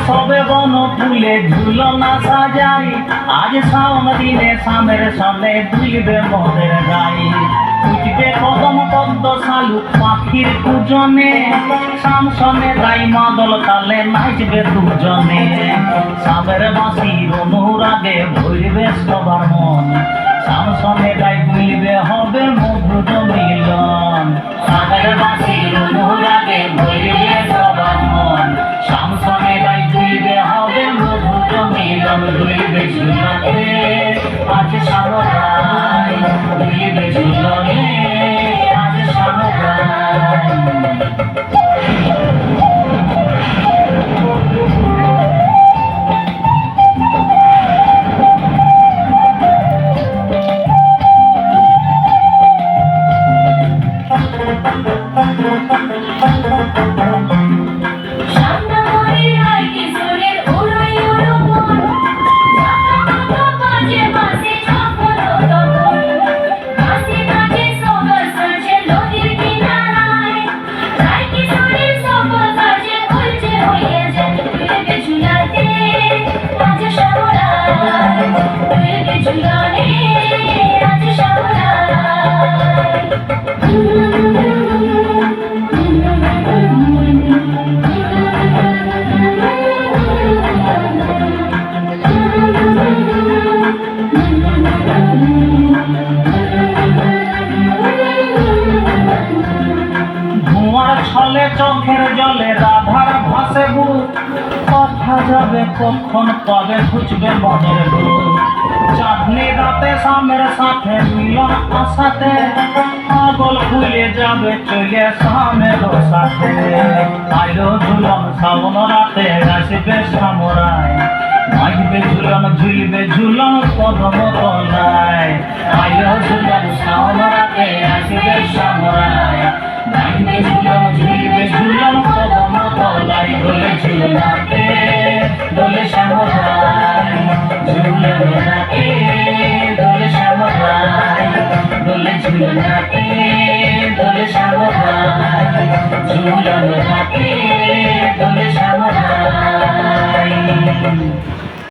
সবে বন ফুলে ঝুলনা সাজাই, আজ শাওন দিনে সামের সামনে দুইবে মদের গাই। উঠবে কদম পদ্ম শালু পাখির পূজনে, শামসনে গাই মাদল তালে নাচবে দুজনে। সামের বাঁশির অনুরাগে ভরবে সবার মন, শামসনে গাই মিলবে হবে মধুর মিলন। সামের বাঁশির অনুরাগে ভরবে সবার মন, শামসনে গাই মিলবে হবে মধুর মিলন। দুইবে ঝুলনে আজ সামরাই, দুইবে ঝুলনে আজ সামরাই। ছলে চোখের জলে রাধার ভাসে বুক, কথা যাবে কখন কবে খুঁজবে মনের দুঃখ। চাঁদনি রাতে সামের সাথে মিলন আশাতে, পাগল খুলে যাবে চলে সামের সাথে। আইলো ঝুলন শাওন রাতে আসবে সামরাই, নাচবে ঝুলন ঝুলবে ঝুলন কদম তলায়। আইলো ঝুলন শাওন রাতে আসবে সামরাই, নাচবে ঝুলন ঝুলবে ঝুলন কদম তলায়। দোলে ঝুলনাতে দোলে সামরাই, ঝুলন রাতে দোলে সামরাই। দোলে ঝুলনাতে দোলে সামরাই, ঝুলন রাতে